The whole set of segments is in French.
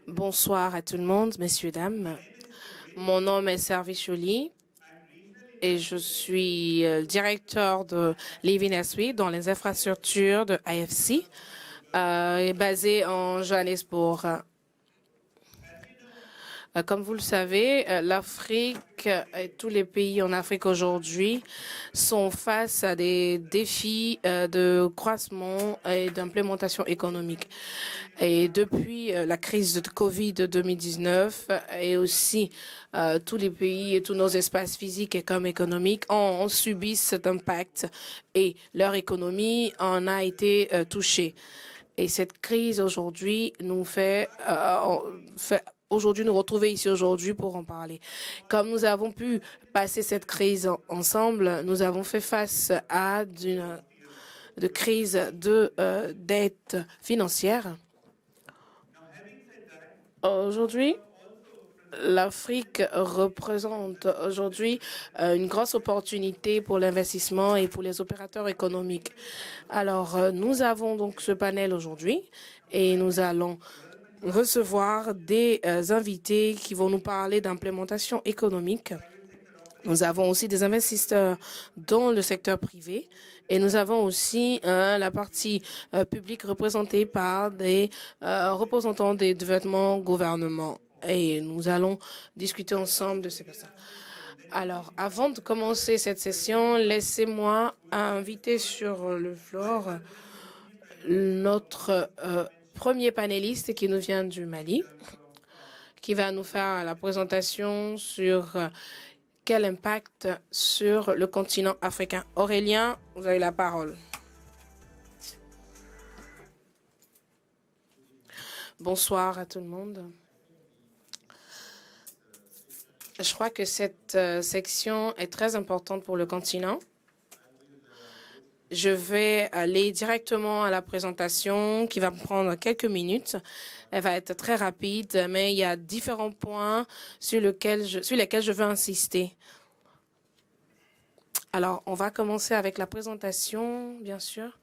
Bonsoir à tout le monde, messieurs, dames. Mon nom est Servi Joly et je suis directeur de Living as We dans les infrastructures de IFC, basé en Johannesburg. Comme vous le savez, l'Afrique et tous les pays en Afrique aujourd'hui sont face à des défis de croissance et d'implémentation économique. Et depuis la crise de Covid de 2019 et aussi tous les pays et tous nos espaces physiques et comme économiques ont subi cet impact et leur économie en a été touchée. Et cette crise aujourd'hui nous fait aujourd'hui nous retrouver ici aujourd'hui pour en parler. Comme nous avons pu passer cette crise ensemble, nous avons fait face à de crise de dette financière. Aujourd'hui, l'Afrique représente aujourd'hui une grosse opportunité pour l'investissement et pour les opérateurs économiques. Alors, nous avons donc ce panel aujourd'hui et nous allons recevoir des invités qui vont nous parler d'implémentation économique. Nous avons aussi des investisseurs dans le secteur privé et nous avons aussi la partie publique représentée par des représentants des différents gouvernements. Et nous allons discuter ensemble de ces personnes. Alors, avant de commencer cette session, laissez-moi inviter sur le floor notre premier panéliste qui nous vient du Mali, qui va nous faire la présentation sur quel impact sur le continent africain. Aurélien, vous avez la parole. Bonsoir à tout le monde. Je crois que cette section est très importante pour le continent. Je vais aller directement à la présentation qui va prendre quelques minutes. Elle va être très rapide, mais il y a différents points sur lesquels je veux insister. Alors, on va commencer avec la présentation, bien sûr.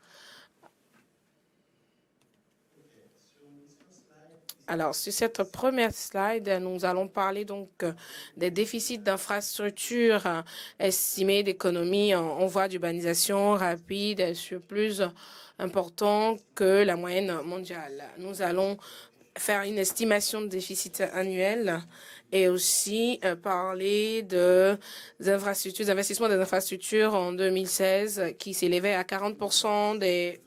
Alors, sur cette première slide, nous allons parler donc des déficits d'infrastructures estimés d'économie en voie d'urbanisation rapide sur plus important que la moyenne mondiale. Nous allons faire une estimation de déficit annuel et aussi parler des infrastructures, d'investissement des infrastructures en 2016 qui s'élevait à 40%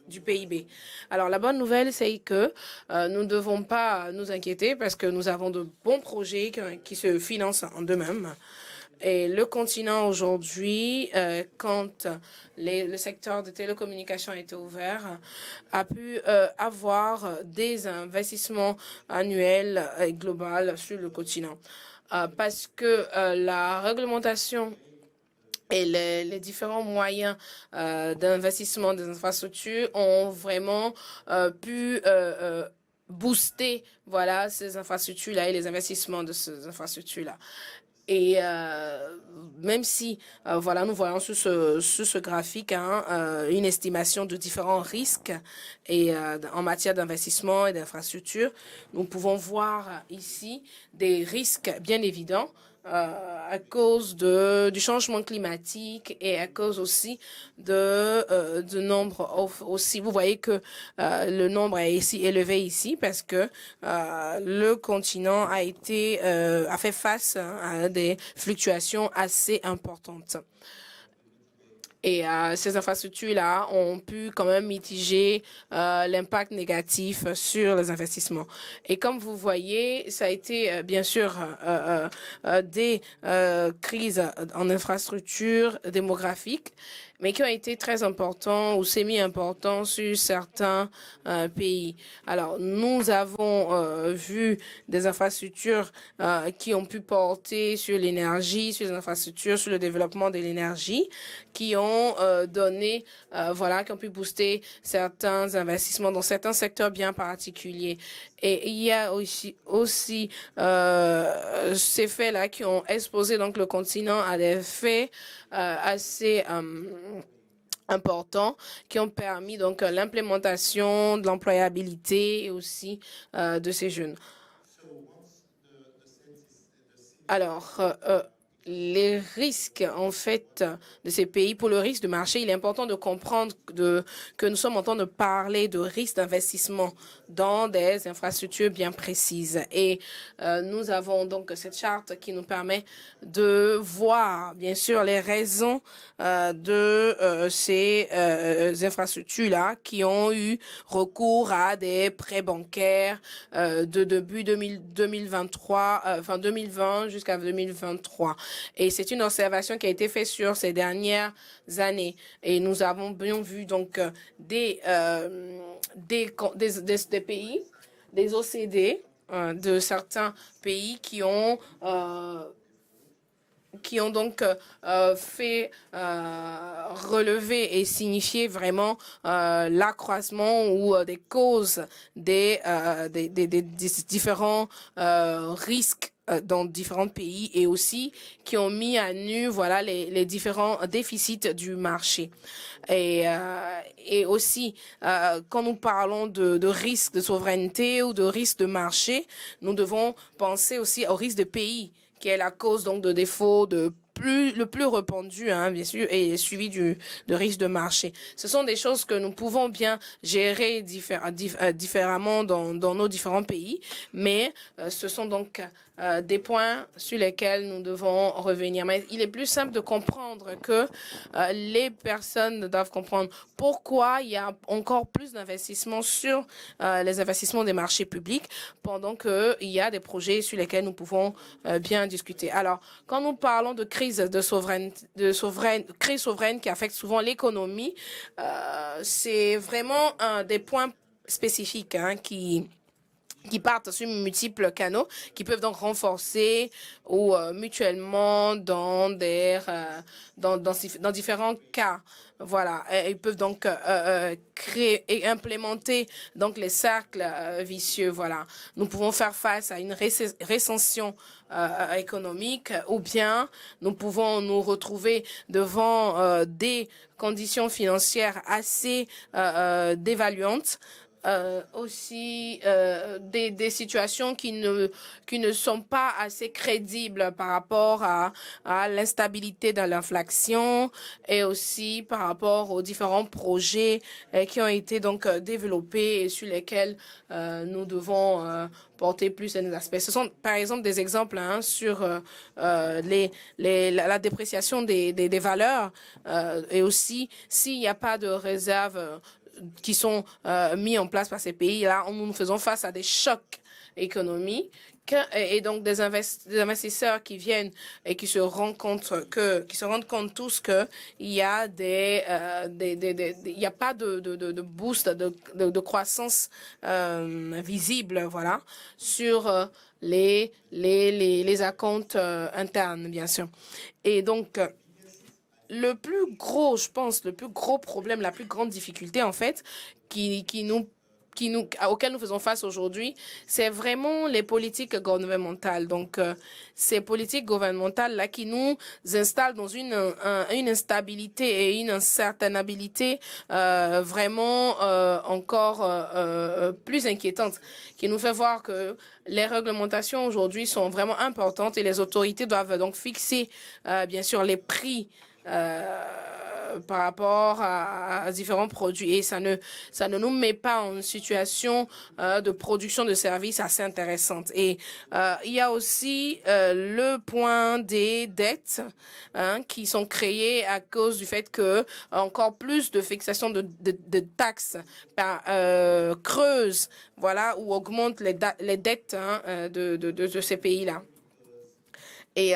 du PIB. Alors, la bonne nouvelle, c'est que nous ne devons pas nous inquiéter parce que nous avons de bons projets qui se financent en d'eux-mêmes. Et le continent aujourd'hui, quand le secteur de télécommunications a été ouvert, a pu avoir des investissements annuels et globaux sur le continent. Parce que la réglementation et les différents moyens d'investissement des infrastructures ont vraiment pu booster voilà, ces infrastructures-là et les investissements de ces infrastructures-là. Et même si, voilà, nous voyons sur ce graphique une estimation de différents risques et en matière d'investissement et d'infrastructure, nous pouvons voir ici des risques bien évidents à cause du changement climatique et à cause aussi de nombre aussi. Vous voyez que le nombre est ici élevé ici parce que le continent a fait face à des fluctuations assez importantes. Et ces infrastructures-là ont pu quand même mitiger l'impact négatif sur les investissements. Et comme vous voyez, ça a été bien sûr des crises en infrastructures démographiques, mais qui ont été très importants ou semi-importants sur certains pays. Alors, nous avons vu des infrastructures qui ont pu porter sur l'énergie, sur les infrastructures, sur le développement de l'énergie, qui ont donné, voilà, qui ont pu booster certains investissements dans certains secteurs bien particuliers. Et il y a aussi ces faits-là qui ont exposé donc le continent à des faits assez importants qui ont permis donc l'implémentation de l'employabilité et aussi de ces jeunes. Alors, les risques, en fait, de ces pays, pour le risque de marché, il est important de comprendre que nous sommes en train de parler de risques d'investissement dans des infrastructures bien précises. Et nous avons donc cette charte qui nous permet de voir, bien sûr, les raisons de ces infrastructures-là qui ont eu recours à des prêts bancaires de début 2023, enfin 2020 jusqu'à 2023. Et c'est une observation qui a été faite sur ces dernières années. Et nous avons bien vu donc des pays, des OCDE, de certains pays qui ont donc fait relever et signifier vraiment l'accroissement ou des causes des différents risques dans différents pays et aussi qui ont mis à nu voilà les différents déficits du marché. Et aussi, quand nous parlons de risque de souveraineté ou de risque de marché, nous devons penser aussi au risque de pays qui est la cause donc de défaut le plus répandu, hein, bien sûr, et suivi de risque de marché. Ce sont des choses que nous pouvons bien gérer différemment dans nos différents pays, mais ce sont donc des points sur lesquels nous devons revenir. Mais il est plus simple de comprendre que les personnes doivent comprendre pourquoi il y a encore plus d'investissements sur les investissements des marchés publics pendant qu'il y a des projets sur lesquels nous pouvons bien discuter. Alors, quand nous parlons de crise crise souveraine qui affecte souvent l'économie, c'est vraiment des points spécifiques hein, qui partent sur multiples canaux, qui peuvent donc renforcer ou mutuellement dans différents cas. Voilà, ils peuvent donc créer et implémenter donc les cercles vicieux. Voilà, nous pouvons faire face à une récession économique ou bien nous pouvons nous retrouver devant des conditions financières assez dévaluantes. Aussi des situations qui ne sont pas assez crédibles par rapport à l'instabilité de l'inflation et aussi par rapport aux différents projets qui ont été donc développés et sur lesquels nous devons porter plus à nos aspects. Ce sont par exemple des exemples hein, sur la dépréciation des valeurs et aussi s'il n'y a pas de réserve qui sont mis en place par ces pays-là, nous faisons face à des chocs économiques et donc des investisseurs qui viennent et qui se rendent compte tous que il y a il y a pas de boost de croissance visible voilà sur les acomptes internes bien sûr et donc le plus gros, je pense, le plus gros problème, la plus grande difficulté, en fait, auxquelles nous faisons face aujourd'hui, c'est vraiment les politiques gouvernementales. Donc, ces politiques gouvernementales-là qui nous installent dans une instabilité et une incertainabilité vraiment encore plus inquiétante, qui nous fait voir que les réglementations aujourd'hui sont vraiment importantes et les autorités doivent donc fixer, bien sûr, les prix par rapport à différents produits et ça ne nous met pas en situation de production de services assez intéressante. Et il y a aussi le point des dettes hein, qui sont créées à cause du fait que encore plus de fixation de taxes creusent voilà, ou augmentent les dettes hein, de ces pays-là. Et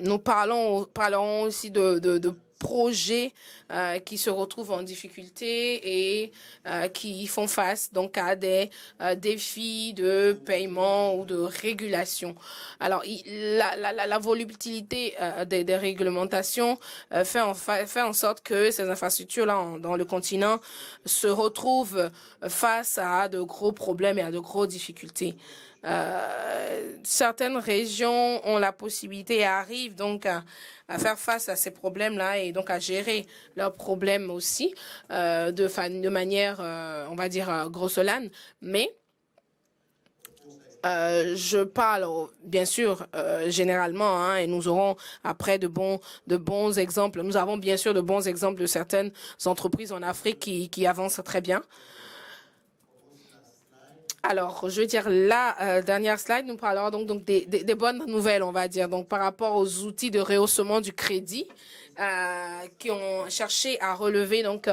nous parlerons aussi de projets qui se retrouvent en difficulté et qui font face donc à des défis de paiement ou de régulation. Alors, la volatilité des réglementations fait en sorte que ces infrastructures-là dans le continent se retrouvent face à de gros problèmes et à de grosses difficultés. Certaines régions ont la possibilité et arrivent donc à faire face à ces problèmes-là et donc à gérer leurs problèmes aussi de manière, on va dire, grossolane. Mais Je parle bien sûr généralement, hein, et nous aurons après de bons exemples. Nous avons bien sûr de bons exemples de certaines entreprises en Afrique qui avancent très bien. Alors, je veux dire, la dernière slide, nous parlerons donc des bonnes nouvelles, on va dire, donc par rapport aux outils de rehaussement du crédit qui ont cherché à relever donc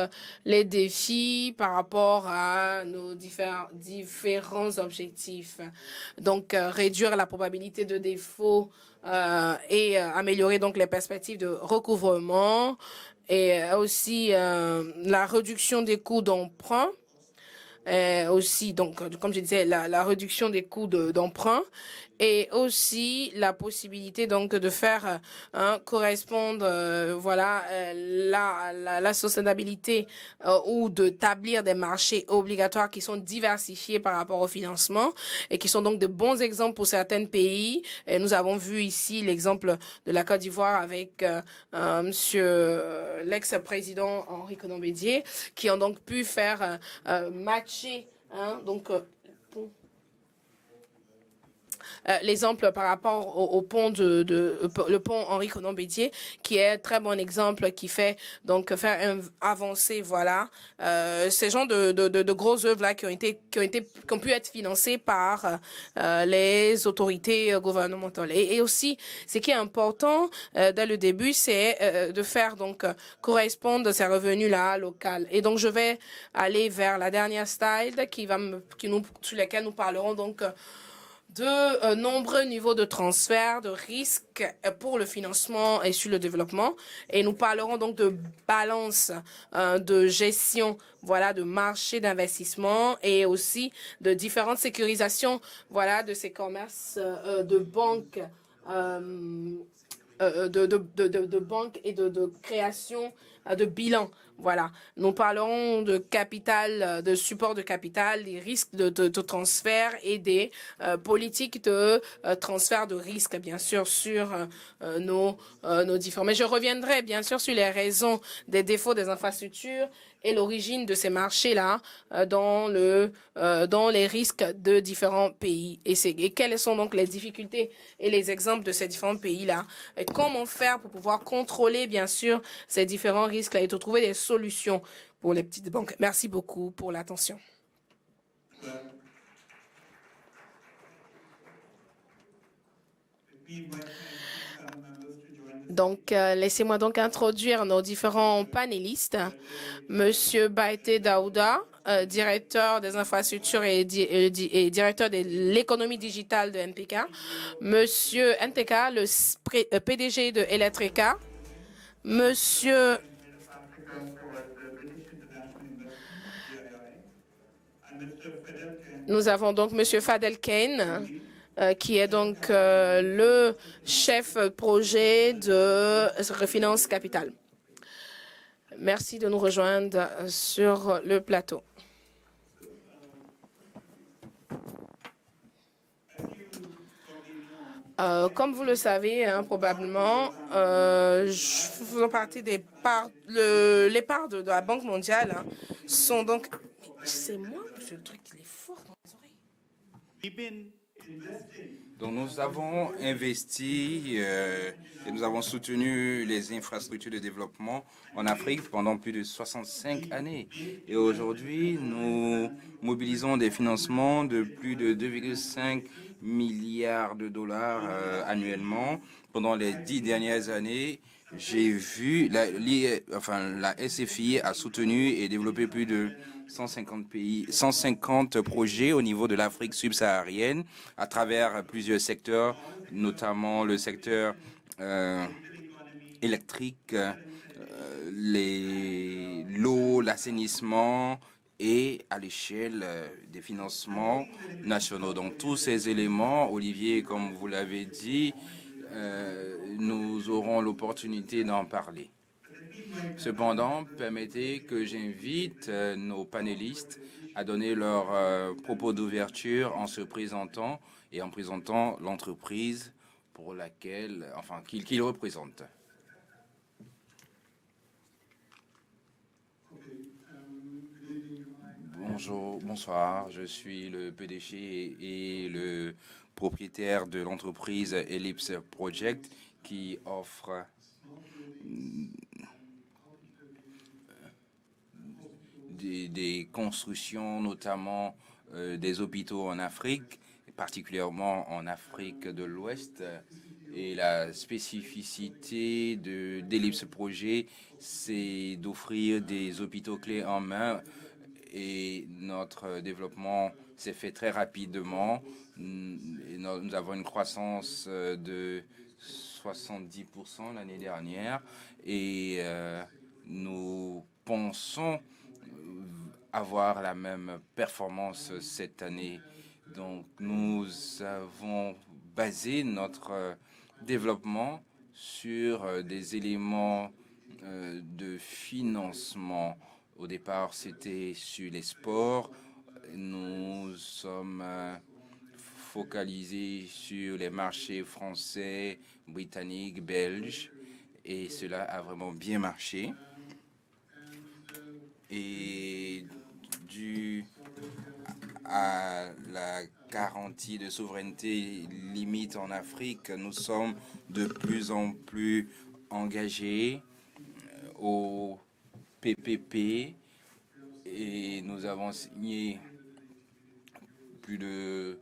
les défis par rapport à nos différents objectifs. Donc, réduire la probabilité de défaut et améliorer donc les perspectives de recouvrement et aussi la réduction des coûts d'emprunt. Aussi, donc, comme je disais, la réduction des coûts d'emprunt et aussi la possibilité donc de faire correspondre voilà la soutenabilité ou de d'établir des marchés obligatoires qui sont diversifiés par rapport au financement et qui sont donc de bons exemples pour certains pays. Et nous avons vu ici l'exemple de la Côte d'Ivoire avec monsieur l'ex-président Henri Konan-Bédié qui ont donc pu faire matcher donc l'exemple par rapport au pont le pont Henri Konan-Bédié, qui est un très bon exemple, qui fait donc faire avancer voilà ces genres de grosses œuvres là qui ont pu être financées par les autorités gouvernementales. Et aussi, ce qui est important dès le début, c'est de faire donc correspondre ces revenus là locaux. Et donc je vais aller vers la dernière slide sur laquelle nous parlerons donc de nombreux niveaux de transfert, de risques pour le financement et sur le développement. Et nous parlerons donc de balance de gestion, voilà, de marché d'investissement et aussi de différentes sécurisations, voilà, de ces commerces de banques. De banques et de création de bilan. Voilà. Nous parlerons de capital, de support de capital, des risques de transfert et des politiques de transfert de risque, bien sûr, sur nos différents. Mais je reviendrai, bien sûr, sur les raisons des défauts des infrastructures et l'origine de ces marchés-là dans les risques de différents pays. Et quelles sont donc les difficultés et les exemples de ces différents pays-là. Et comment faire pour pouvoir contrôler, bien sûr, ces différents risques-là et de trouver des solutions pour les petites banques. Merci beaucoup pour l'attention. Donc, laissez-moi donc introduire nos différents panélistes. Monsieur Baïté Daouda, directeur des infrastructures et directeur de l'économie digitale de NPK. Monsieur NTK, le PDG de Electrica. Monsieur Nous avons donc Monsieur Fadel Kane, qui est donc le chef projet de Refinance Capital. Merci de nous rejoindre sur le plateau. Comme vous le savez, hein, probablement, faisant partie des parts, les parts de la Banque mondiale hein, sont donc... C'est moi, ce truc, il est fort dans les oreilles. Donc nous avons investi et nous avons soutenu les infrastructures de développement en Afrique pendant plus de 65 années. Et aujourd'hui, nous mobilisons des financements de plus de 2,5 milliards de dollars annuellement. Pendant les 10 dernières années, j'ai vu, la SFI a soutenu et développé plus de 150 projets au niveau de l'Afrique subsaharienne à travers plusieurs secteurs, notamment le secteur électrique, l'eau, l'assainissement et à l'échelle des financements nationaux. Donc tous ces éléments, Olivier, comme vous l'avez dit, nous aurons l'opportunité d'en parler. Cependant, permettez que j'invite nos panélistes à donner leur propos d'ouverture en se présentant et en présentant l'entreprise pour laquelle, qu'ils représentent. Bonjour, bonsoir, je suis le PDG et le propriétaire de l'entreprise Ellipse Project qui offre des constructions, notamment des hôpitaux en Afrique, particulièrement en Afrique de l'Ouest. Et la spécificité d'Ellipse Projet, c'est d'offrir des hôpitaux clés en main. Et notre développement s'est fait très rapidement. Nous avons une croissance de 70% l'année dernière et nous pensons avoir la même performance cette année. Donc nous avons basé notre développement sur des éléments de financement. Au départ, c'était sur les sports. Nous sommes focalisés sur les marchés français, britanniques, belges, et cela a vraiment bien marché. Et dû à la garantie de souveraineté limite en Afrique, nous sommes de plus en plus engagés au PPP et nous avons signé plus de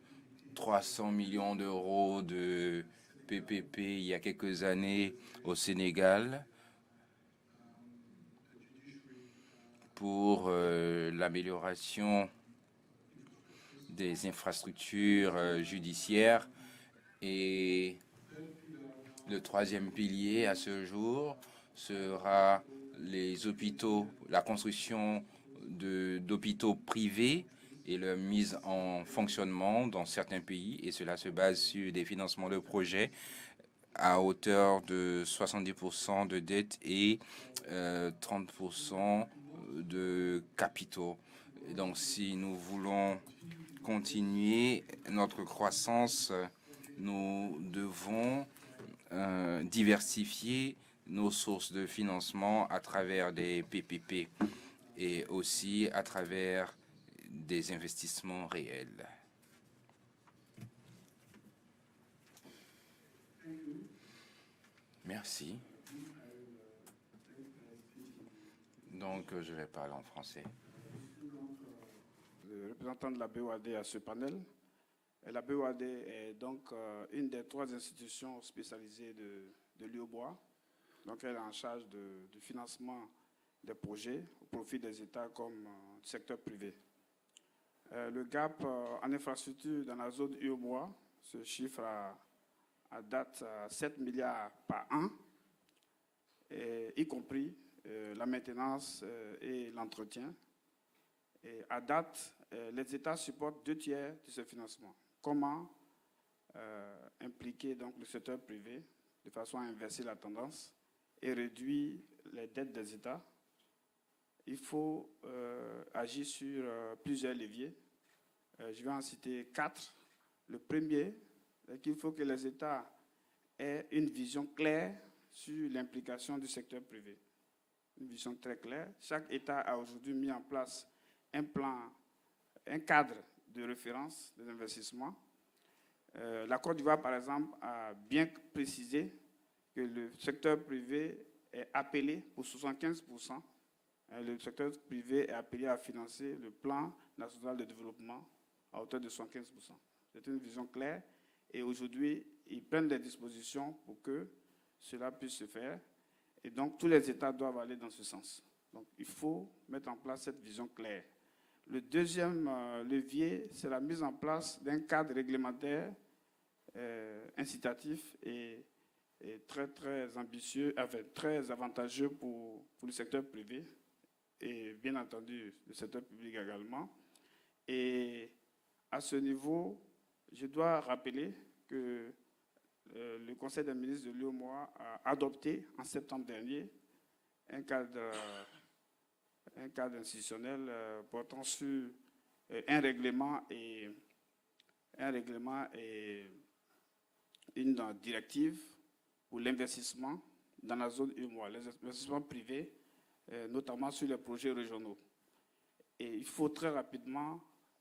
300 millions d'euros de PPP il y a quelques années au Sénégal pour l'amélioration des infrastructures judiciaires. Et le troisième pilier à ce jour sera les hôpitaux, la construction d'hôpitaux privés et leur mise en fonctionnement dans certains pays. Et cela se base sur des financements de projets à hauteur de 70% de dette et 30% de capitaux. Et donc, si nous voulons continuer notre croissance, nous devons diversifier nos sources de financement à travers des PPP et aussi à travers des investissements réels. Merci. Donc, je vais parler en français. Le représentant de la BOAD à ce panel. Et la BOAD est donc une des 3 institutions spécialisées de l'UOBOA. Donc, elle est en charge du financement des projets au profit des États comme du secteur privé. Le gap en infrastructure dans la zone UOBOA se chiffre à date à 7 milliards par an, y compris la maintenance et l'entretien. Et à date, les États supportent 2/3 de ce financement. Comment impliquer donc le secteur privé de façon à inverser la tendance et réduire les dettes des États? Il faut agir sur plusieurs leviers. Je vais en citer 4. Le premier, c'est qu'il faut que les États aient une vision claire sur l'implication du secteur privé. Une vision très claire. Chaque État a aujourd'hui mis en place un plan, un cadre de référence des investissements. La Côte d'Ivoire, par exemple, a bien précisé que le secteur privé est appelé pour 75%. Le secteur privé est appelé à financer le plan national de développement à hauteur de 75%. C'est une vision claire et aujourd'hui, ils prennent des dispositions pour que cela puisse se faire. Et donc, tous les États doivent aller dans ce sens. Donc, il faut mettre en place cette vision claire. Le deuxième levier, c'est la mise en place d'un cadre réglementaire incitatif et très, très ambitieux, très avantageux pour le secteur privé et bien entendu le secteur public également. Et à ce niveau, je dois rappeler que le Conseil des ministres de l'UOMOA a adopté en septembre dernier un cadre institutionnel portant sur un règlement et une directive pour l'investissement dans la zone UOMOA, les investissements privés, notamment sur les projets régionaux. Et il faut très rapidement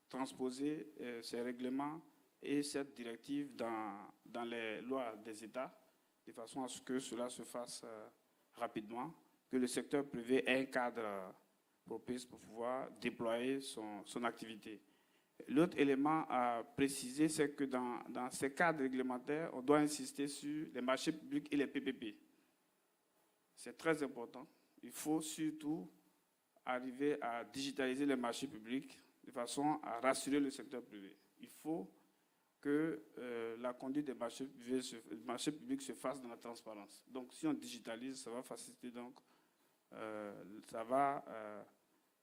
transposer ces règlements et cette directive dans les lois des États, de façon à ce que cela se fasse rapidement, que le secteur privé ait un cadre propice pour pouvoir déployer son activité. L'autre élément à préciser, c'est que dans ces cadres réglementaires, on doit insister sur les marchés publics et les PPP. C'est très important. Il faut surtout arriver à digitaliser les marchés publics de façon à rassurer le secteur privé. Il faut que la conduite des marchés publics se fasse dans la transparence. Donc, si on digitalise, ça va faciliter, donc, ça va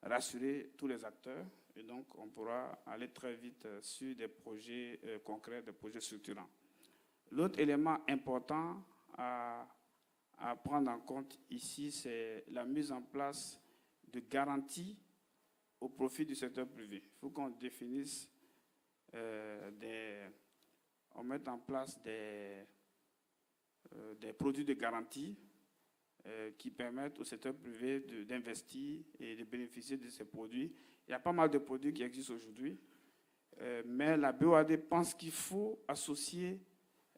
rassurer tous les acteurs et donc on pourra aller très vite sur des projets concrets, des projets structurants. L'autre élément important à prendre en compte ici, c'est la mise en place de garanties au profit du secteur privé. Il faut qu'on définisse, on mette en place des produits de garantie qui permettent au secteur privé d'investir et de bénéficier de ces produits. Il y a pas mal de produits qui existent aujourd'hui, mais la BOAD pense qu'il faut associer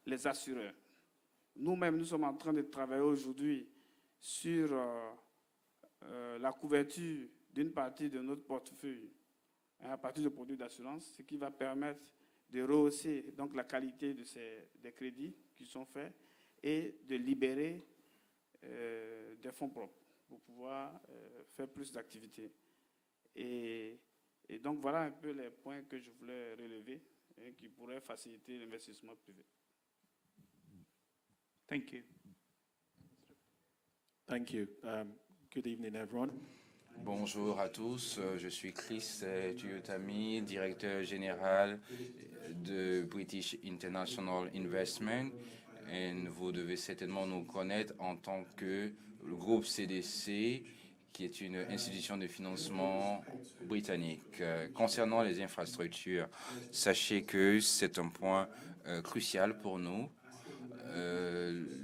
les assureurs. Nous-mêmes, nous sommes en train de travailler aujourd'hui sur la couverture d'une partie de notre portefeuille à partir de produits d'assurance, ce qui va permettre de rehausser donc, la qualité des crédits qui sont faits et de libérer des fonds propres pour pouvoir faire plus d'activités. Et donc, voilà un peu les points que je voulais relever et qui pourraient faciliter l'investissement privé. Thank you. Thank you. Good evening, everyone. Bonjour à tous, je suis Chris Tuyotami, directeur général de British International Investment. Et vous devez certainement nous connaître en tant que le groupe CDC, qui est une institution de financement britannique. Concernant les infrastructures, sachez que c'est un point crucial pour nous.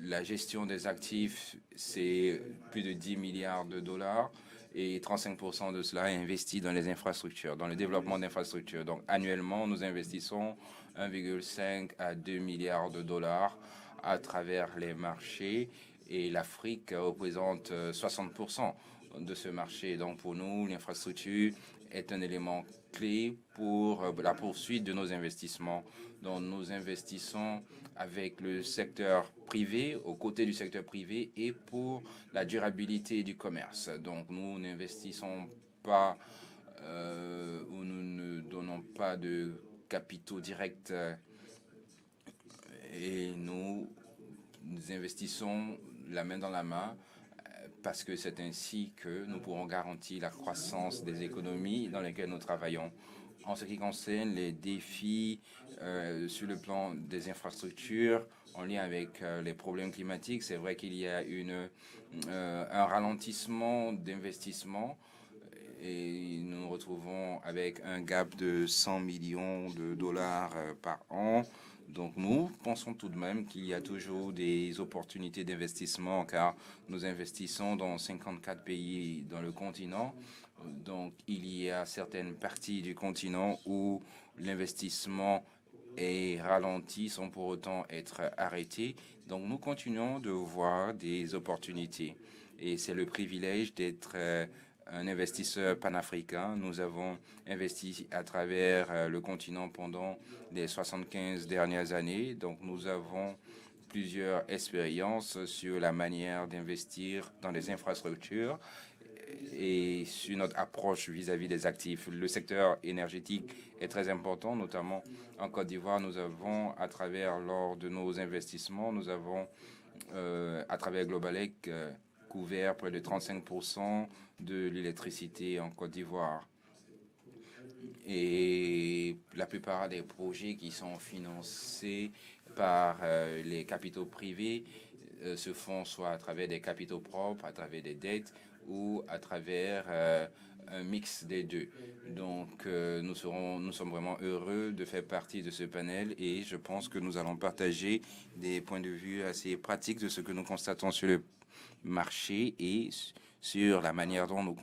La gestion des actifs, c'est plus de 10 milliards de dollars et 35% de cela est investi dans les infrastructures, dans le développement d'infrastructures. Donc, annuellement, nous investissons 1,5 à 2 milliards de dollars à travers les marchés et l'Afrique représente 60% de ce marché. Donc, pour nous, l'infrastructure est un élément clé pour la poursuite de nos investissements. Donc, nous investissons avec le secteur privé, aux côtés du secteur privé et pour la durabilité du commerce. Donc, nous n'investissons pas ou nous ne donnons pas de capitaux directs et nous investissons la main dans la main parce que c'est ainsi que nous pourrons garantir la croissance des économies dans lesquelles nous travaillons. En ce qui concerne les défis sur le plan des infrastructures en lien avec les problèmes climatiques, c'est vrai qu'il y a un ralentissement d'investissement et nous nous retrouvons avec un gap de 100 millions de dollars par an. Donc nous pensons tout de même qu'il y a toujours des opportunités d'investissement car nous investissons dans 54 pays dans le continent. Donc il y a certaines parties du continent où l'investissement est ralenti sans pour autant être arrêté. Donc nous continuons de voir des opportunités et c'est le privilège d'être un investisseur panafricain. Nous avons investi à travers le continent pendant les 75 dernières années. Donc, nous avons plusieurs expériences sur la manière d'investir dans les infrastructures et sur notre approche vis-à-vis des actifs. Le secteur énergétique est très important, notamment en Côte d'Ivoire. Nous avons, lors de nos investissements, nous avons, à travers Globalec, couvert près de 35% de l'électricité en Côte d'Ivoire. Et la plupart des projets qui sont financés par les capitaux privés se font soit à travers des capitaux propres, à travers des dettes ou à travers un mix des deux. Donc nous sommes vraiment heureux de faire partie de ce panel et je pense que nous allons partager des points de vue assez pratiques de ce que nous constatons sur le marché et sur la manière dont nous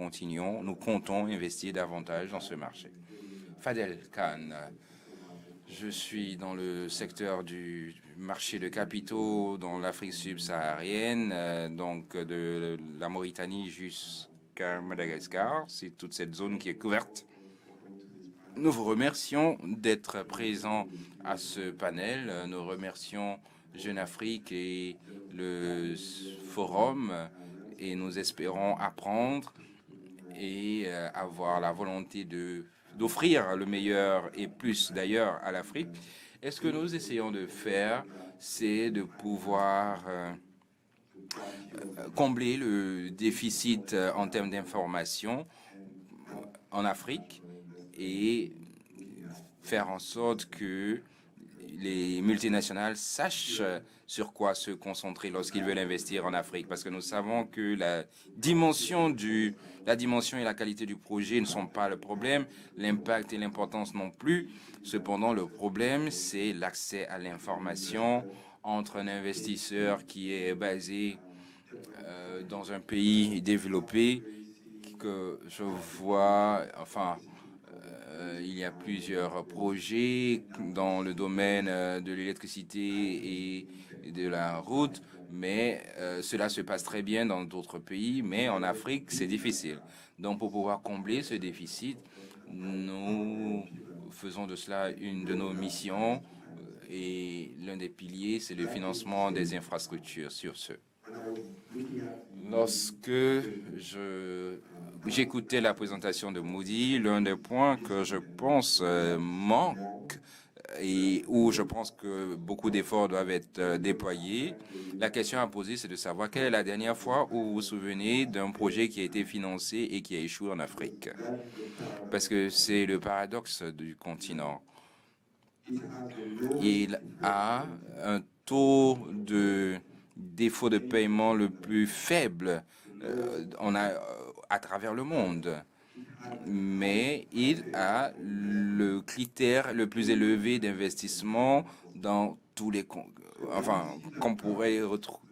comptons investir davantage dans ce marché. Fadel Khan, je suis dans le secteur du marché de capitaux dans l'Afrique subsaharienne, donc de la Mauritanie jusqu'à Madagascar. C'est toute cette zone qui est couverte. Nous vous remercions d'être présents à ce panel. Nous remercions Jeune Afrique et le forum et nous espérons apprendre et avoir la volonté d'offrir le meilleur et plus d'ailleurs à l'Afrique. Et ce que nous essayons de faire, c'est de pouvoir combler le déficit en termes d'information en Afrique et faire en sorte que les multinationales sachent sur quoi se concentrer lorsqu'ils veulent investir en Afrique, parce que nous savons que la dimension et la qualité du projet ne sont pas le problème, l'impact et l'importance non plus. Cependant, le problème, c'est l'accès à l'information entre un investisseur qui est basé dans un pays développé, que je vois, il y a plusieurs projets dans le domaine de l'électricité et de la route, mais cela se passe très bien dans d'autres pays, mais en Afrique, c'est difficile. Donc, pour pouvoir combler ce déficit, nous faisons de cela une de nos missions et l'un des piliers, c'est le financement des infrastructures sur ce. Lorsque j'écoutais la présentation de Moody, l'un des points que je pense manque et où je pense que beaucoup d'efforts doivent être déployés, la question à poser, c'est de savoir quelle est la dernière fois où vous vous souvenez d'un projet qui a été financé et qui a échoué en Afrique. Parce que c'est le paradoxe du continent. Il a un taux de défaut de paiement le plus faible à travers le monde. Mais il a le critère le plus élevé d'investissement dans tous les qu'on pourrait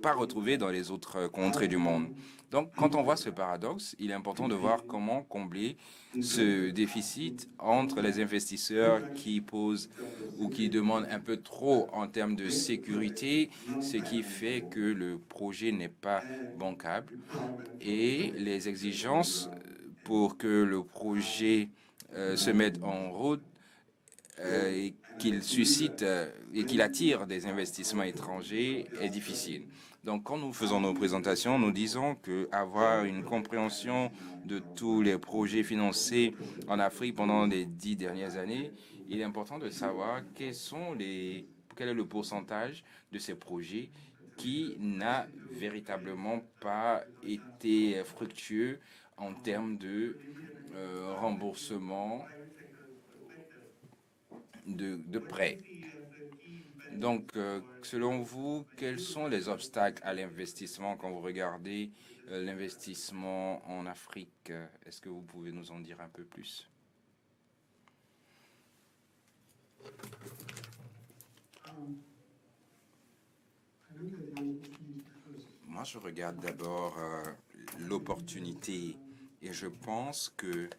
pas retrouver dans les autres contrées du monde. Donc, quand on voit ce paradoxe, il est important de voir comment combler ce déficit entre les investisseurs qui posent ou qui demandent un peu trop en termes de sécurité, ce qui fait que le projet n'est pas bancable, et les exigences pour que le projet se mette en route et qu'il suscite et qu'il attire des investissements étrangers est difficile. Donc, quand nous faisons nos présentations, nous disons qu'avoir une compréhension de tous les projets financés en Afrique pendant les 10 dernières années, il est important de savoir quel est le pourcentage de ces projets qui n'a véritablement pas été fructueux en termes de remboursement de prêts. Donc, selon vous, quels sont les obstacles à l'investissement quand vous regardez l'investissement en Afrique? Est-ce que vous pouvez nous en dire un peu plus? Moi, je regarde d'abord l'opportunité et je pense que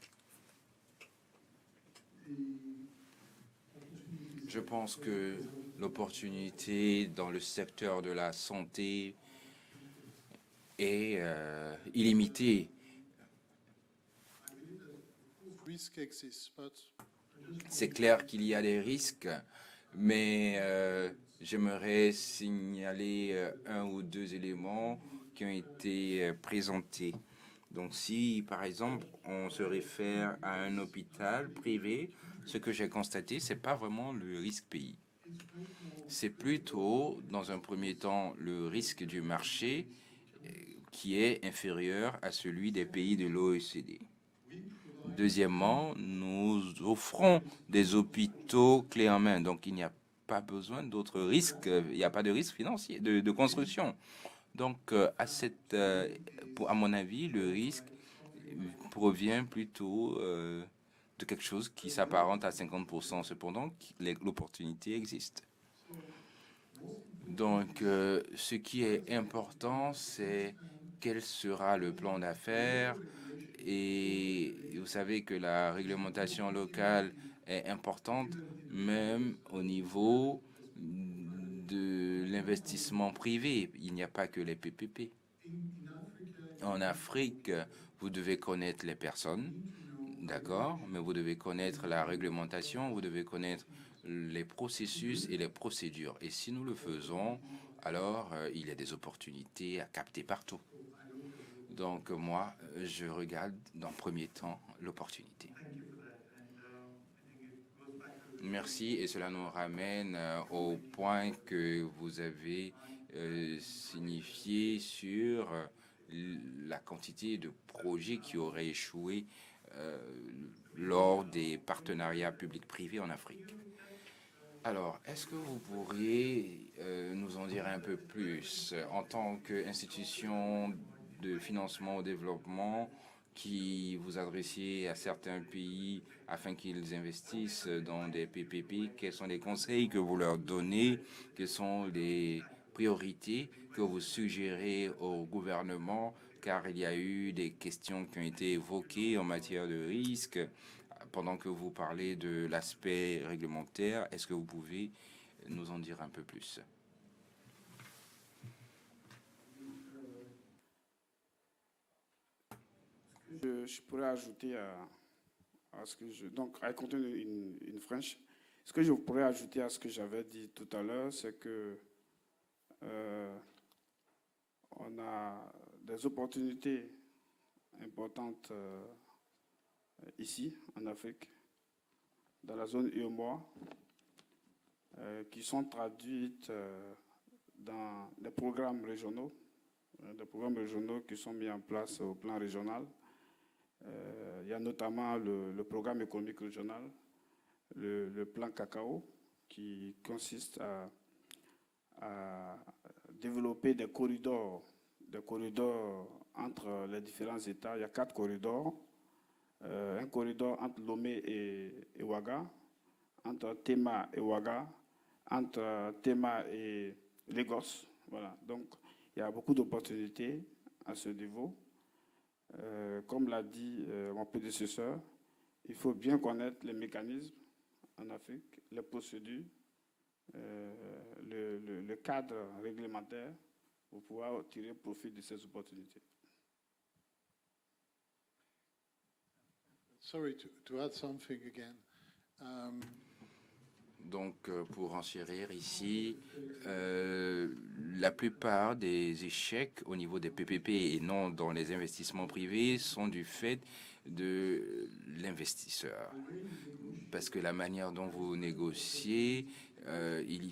l'opportunité dans le secteur de la santé est illimitée. C'est clair qu'il y a des risques, mais j'aimerais signaler un ou deux éléments qui ont été présentés. Donc, si, par exemple, on se réfère à un hôpital privé, ce que j'ai constaté, c'est pas vraiment le risque pays. C'est plutôt, dans un premier temps, le risque du marché qui est inférieur à celui des pays de l'OECD. Deuxièmement, nous offrons des hôpitaux clés en main, donc il n'y a pas besoin d'autres risques, il n'y a pas de risque financier, de construction. Donc, à mon avis, le risque provient plutôt de quelque chose qui s'apparente à 50%. Cependant, l'opportunité existe. Donc, ce qui est important, c'est quel sera le plan d'affaires. Et vous savez que la réglementation locale est importante, même au niveau de l'investissement privé. Il n'y a pas que les PPP. En Afrique, vous devez connaître les personnes, d'accord, mais vous devez connaître la réglementation, vous devez connaître les processus et les procédures. Et si nous le faisons, alors il y a des opportunités à capter partout. Donc moi, je regarde dans premier temps l'opportunité. Merci, et cela nous ramène au point que vous avez signifié sur la quantité de projets qui auraient échoué lors des partenariats publics-privés en Afrique. Alors, est-ce que vous pourriez nous en dire un peu plus en tant qu'institution de financement au développement qui vous adressiez à certains pays afin qu'ils investissent dans des PPP? Quels sont les conseils que vous leur donnez? Quelles sont les priorités que vous suggérez au gouvernement? Car il y a eu des questions qui ont été évoquées en matière de risque. Pendant que vous parlez de l'aspect réglementaire, est-ce que vous pouvez nous en dire un peu plus? Je pourrais ajouter à ce que je... Donc, I continue in French. Ce que je pourrais ajouter à ce que j'avais dit tout à l'heure, c'est que on a des opportunités importantes ici, en Afrique, dans la zone UEMOA, qui sont traduites dans des programmes régionaux qui sont mis en place au plan régional. Il y a notamment le programme économique régional, le plan cacao, qui consiste à développer des corridors entre les différents États. Il y a 4 corridors. Un corridor entre Lomé et Ouaga, entre Tema et Ouaga, entre Tema et Lagos. Voilà. Donc, il y a beaucoup d'opportunités à ce niveau. Comme l'a dit mon prédécesseur, il faut bien connaître les mécanismes en Afrique, les procédures, le cadre réglementaire pour pouvoir tirer profit de ces opportunités. Sorry to add something again. Donc, pour enchérir ici, la plupart des échecs au niveau des PPP et non dans les investissements privés sont du fait de l'investisseur. Parce que la manière dont vous négociez,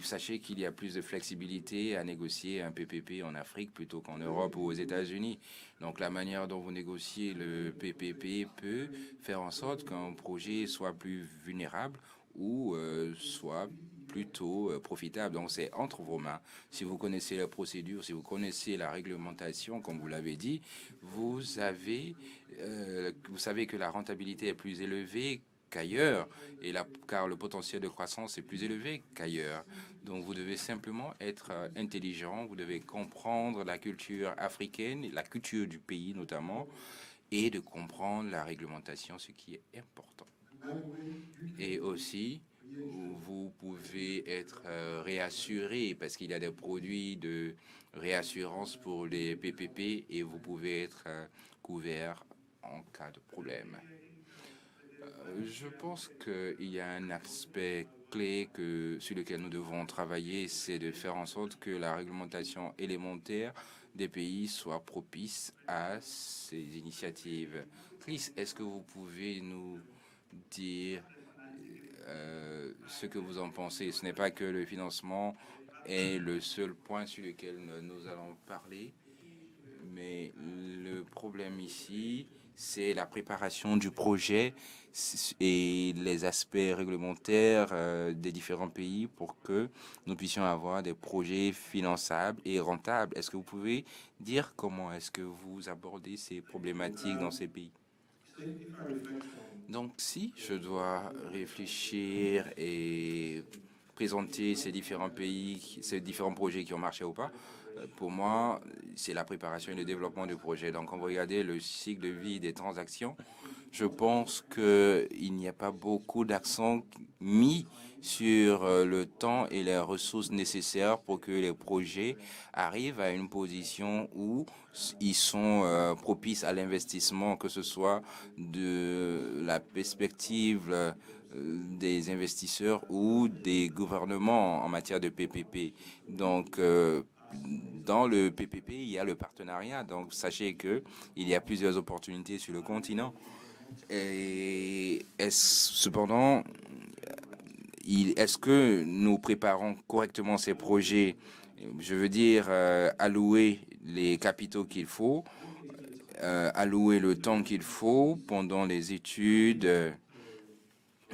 sachez qu'il y a plus de flexibilité à négocier un PPP en Afrique plutôt qu'en Europe ou aux États-Unis. Donc la manière dont vous négociez le PPP peut faire en sorte qu'un projet soit plus vulnérable ou soit plutôt profitable. Donc c'est entre vos mains. Si vous connaissez la procédure, si vous connaissez la réglementation, comme vous l'avez dit, vous savez que la rentabilité est plus élevée qu'ailleurs, car le potentiel de croissance est plus élevé qu'ailleurs. Donc vous devez simplement être intelligent, vous devez comprendre la culture africaine, la culture du pays notamment, et de comprendre la réglementation, ce qui est important. Et aussi, vous pouvez être réassuré parce qu'il y a des produits de réassurance pour les PPP et vous pouvez être couvert en cas de problème. Je pense qu'il y a un aspect clé sur lequel nous devons travailler, c'est de faire en sorte que la réglementation élémentaire des pays soit propice à ces initiatives. Chris, est-ce que vous pouvez nous dire ce que vous en pensez? Ce n'est pas que le financement est le seul point sur lequel nous allons parler, mais le problème ici, c'est la préparation du projet et les aspects réglementaires des différents pays pour que nous puissions avoir des projets finançables et rentables. Est-ce que vous pouvez dire comment est-ce que vous abordez ces problématiques dans ces pays? Donc, si je dois réfléchir et présenter ces différents pays, ces différents projets qui ont marché ou pas, Pour moi, c'est la préparation et le développement du projet. Donc, quand vous regardez le cycle de vie des transactions, je pense qu'il n'y a pas beaucoup d'accent mis sur le temps et les ressources nécessaires pour que les projets arrivent à une position où ils sont propices à l'investissement, que ce soit de la perspective des investisseurs ou des gouvernements en matière de PPP. Donc, dans le PPP, il y a le partenariat. Donc, sachez que il y a plusieurs opportunités sur le continent. Et cependant, est-ce que nous préparons correctement ces projets? Je veux dire, allouer les capitaux qu'il faut, allouer le temps qu'il faut pendant les études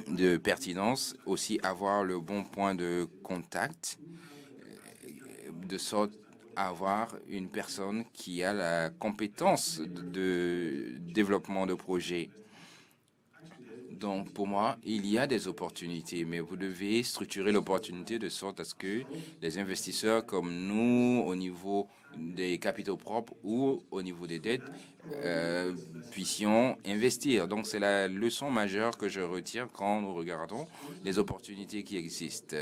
de pertinence, aussi avoir le bon point de contact, de sorte à avoir une personne qui a la compétence de développement de projet. Donc, pour moi, il y a des opportunités, mais vous devez structurer l'opportunité de sorte à ce que les investisseurs comme nous, au niveau des capitaux propres ou au niveau des dettes, puissions investir. Donc, c'est la leçon majeure que je retire quand nous regardons les opportunités qui existent.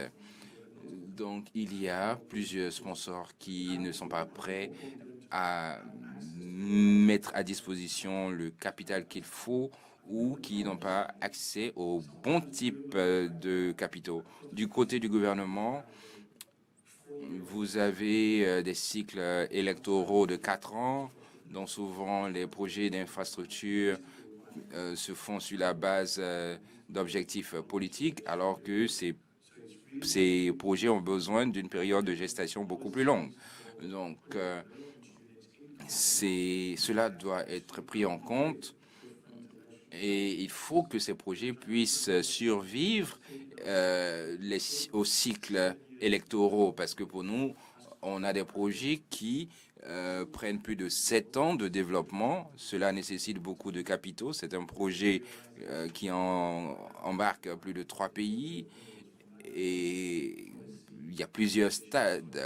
Donc, il y a plusieurs sponsors qui ne sont pas prêts à mettre à disposition le capital qu'il faut ou qui n'ont pas accès au bon type de capitaux. Du côté du gouvernement, vous avez des cycles électoraux de 4 ans, dont souvent les projets d'infrastructure se font sur la base d'objectifs politiques, alors que ces projets ont besoin d'une période de gestation beaucoup plus longue. Donc, cela doit être pris en compte et il faut que ces projets puissent survivre aux cycles électoraux parce que pour nous, on a des projets qui prennent plus de 7 ans de développement. Cela nécessite beaucoup de capitaux. C'est un projet qui embarque plus de 3 pays et il y a plusieurs stades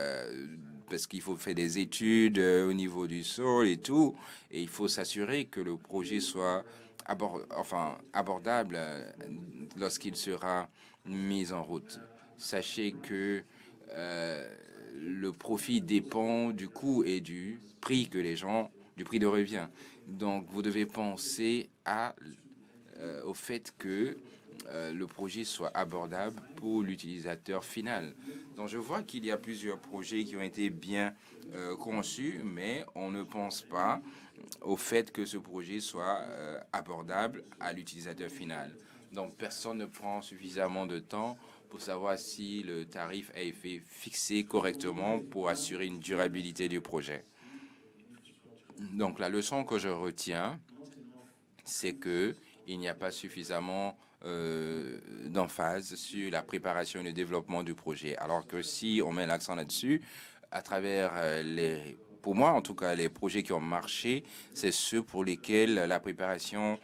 parce qu'il faut faire des études au niveau du sol et tout, et il faut s'assurer que le projet soit abordable lorsqu'il sera mis en route. Sachez que le profit dépend du coût et du prix du prix de revient. Donc, vous devez penser au fait que le projet soit abordable pour l'utilisateur final. Donc, je vois qu'il y a plusieurs projets qui ont été bien conçus, mais on ne pense pas au fait que ce projet soit abordable à l'utilisateur final. Donc, personne ne prend suffisamment de temps pour savoir si le tarif a été fixé correctement pour assurer une durabilité du projet. Donc, la leçon que je retiens, c'est que il n'y a pas suffisamment d'emphase sur la préparation et le développement du projet. Alors que si on met l'accent là-dessus, à travers pour moi en tout cas, les projets qui ont marché, c'est ceux pour lesquels la préparation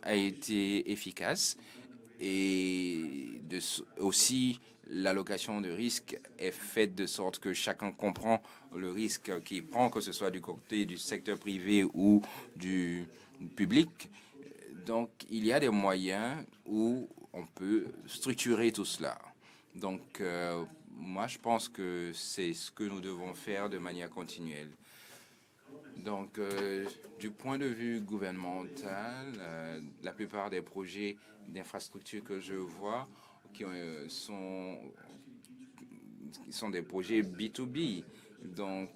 a été efficace et aussi l'allocation de risque est faite de sorte que chacun comprend le risque qu'il prend, que ce soit du côté du secteur privé ou du public. Donc, il y a des moyens où on peut structurer tout cela. Donc, moi, je pense que c'est ce que nous devons faire de manière continuelle. Donc, du point de vue gouvernemental, la plupart des projets d'infrastructure que je vois sont des projets B2B. Donc,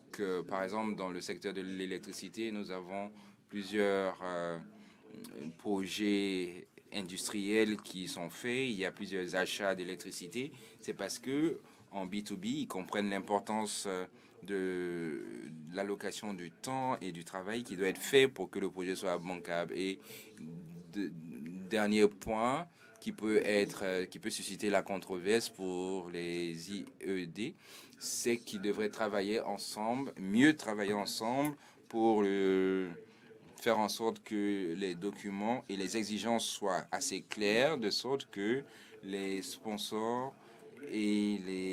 par exemple, dans le secteur de l'électricité, nous avons plusieurs projets industriels qui sont faits. Il y a plusieurs achats d'électricité. C'est parce que en B2B, ils comprennent l'importance de l'allocation du temps et du travail qui doit être fait pour que le projet soit bancable. Et dernier point qui peut susciter la controverse pour les IED, c'est qu'ils devraient travailler ensemble, mieux travailler ensemble pour faire en sorte que les documents et les exigences soient assez clairs, de sorte que les sponsors et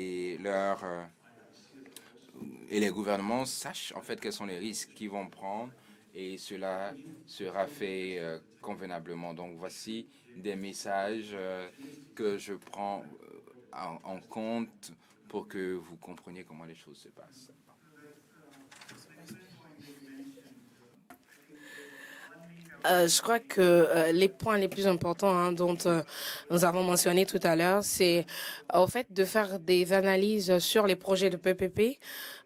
et les gouvernements sachent en fait quels sont les risques qu'ils vont prendre et cela sera fait convenablement. Donc voici des messages que je prends en compte pour que vous compreniez comment les choses se passent. Je crois que les points les plus importants dont nous avons mentionné tout à l'heure, c'est au fait de faire des analyses sur les projets de PPP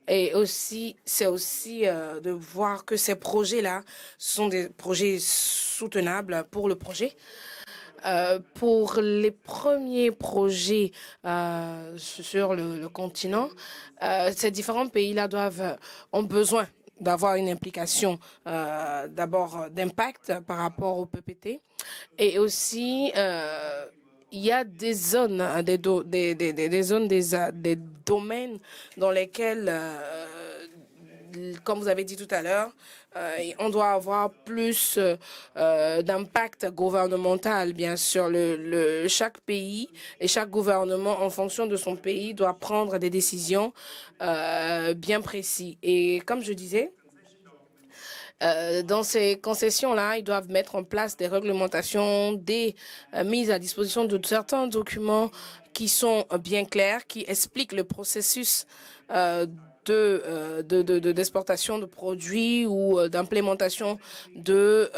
et aussi, c'est aussi de voir que ces projets-là sont des projets soutenables pour le projet. Pour les premiers projets sur le continent, ces différents pays-là ont besoin d'avoir une implication d'abord d'impact par rapport au PPT et aussi il y a des zones, des zones, des domaines dans lesquels, comme vous avez dit tout à l'heure, on doit avoir plus d'impact gouvernemental, bien sûr. Chaque pays et chaque gouvernement, en fonction de son pays, doit prendre des décisions bien précises. Et comme je disais, dans ces concessions-là, ils doivent mettre en place des réglementations, des mises à disposition de certains documents qui sont bien clairs, qui expliquent le processus d'exportation de produits ou d'implémentation de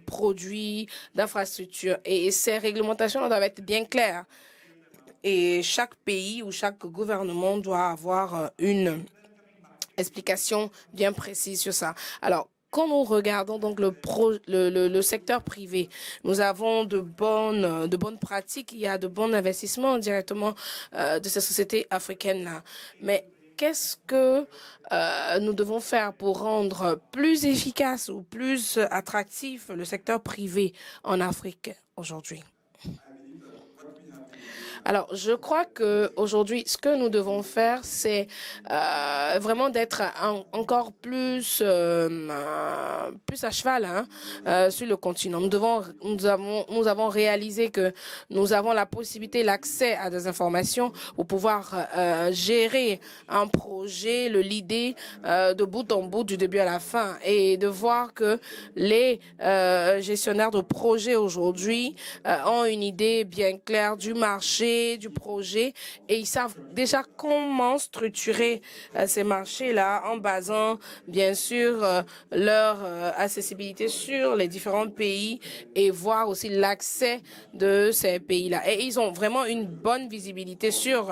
produits, d'infrastructures. Et ces réglementations doivent être bien claires. Et chaque pays ou chaque gouvernement doit avoir une explication bien précise sur ça. Alors, quand nous regardons donc le secteur privé, nous avons de bonnes pratiques, il y a de bons investissements directement de ces sociétés africaines-là. Mais qu'est-ce que nous devons faire pour rendre plus efficace ou plus attractif le secteur privé en Afrique aujourd'hui? Alors, je crois qu'aujourd'hui, ce que nous devons faire, c'est vraiment d'être encore plus à cheval sur le continent. Nous avons réalisé que nous avons la possibilité, l'accès à des informations pour pouvoir gérer un projet, le leader de bout en bout, du début à la fin, et de voir que les gestionnaires de projets aujourd'hui ont une idée bien claire du marché, du projet et ils savent déjà comment structurer ces marchés-là en basant bien sûr leur accessibilité sur les différents pays et voir aussi l'accès de ces pays-là. Et ils ont vraiment une bonne visibilité sur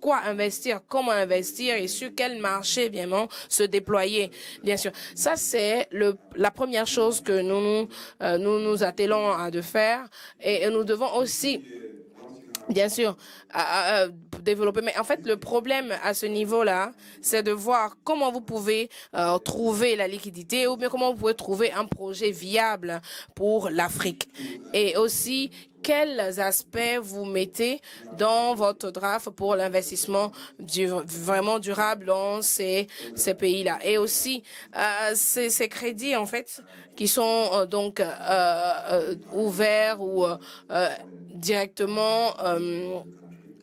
quoi investir, comment investir et sur quel marché vraiment se déployer. Bien sûr, ça c'est la première chose que nous attelons à de faire et nous devons aussi bien sûr, développer. Mais en fait, le problème à ce niveau-là, c'est de voir comment vous pouvez trouver la liquidité ou bien comment vous pouvez trouver un projet viable pour l'Afrique. Et aussi, quels aspects vous mettez dans votre draft pour l'investissement vraiment durable dans ces pays-là. Et aussi, ces crédits, en fait, qui sont donc ouverts ou directement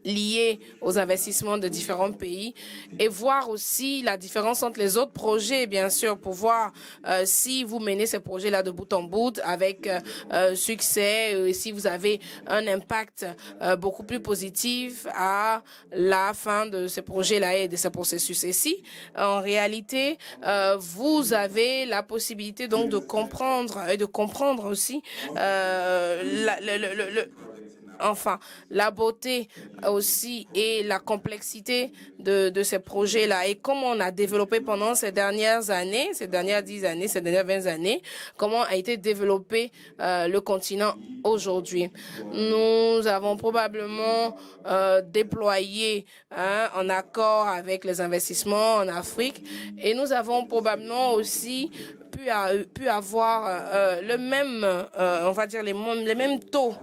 liés aux investissements de différents pays et voir aussi la différence entre les autres projets, bien sûr, pour voir si vous menez ces projets-là de bout en bout avec succès, si vous avez un impact beaucoup plus positif à la fin de ces projets-là et de ces processus. Et si, en réalité, vous avez la possibilité donc de comprendre et de comprendre aussi enfin, la beauté aussi et la complexité de ces projets-là et comment on a développé pendant ces dernières années, ces dernières 10 années, ces dernières 20 années, comment a été développé le continent aujourd'hui. Nous avons probablement déployé en accord avec les investissements en Afrique et nous avons probablement aussi pu avoir le même, on va dire les mêmes taux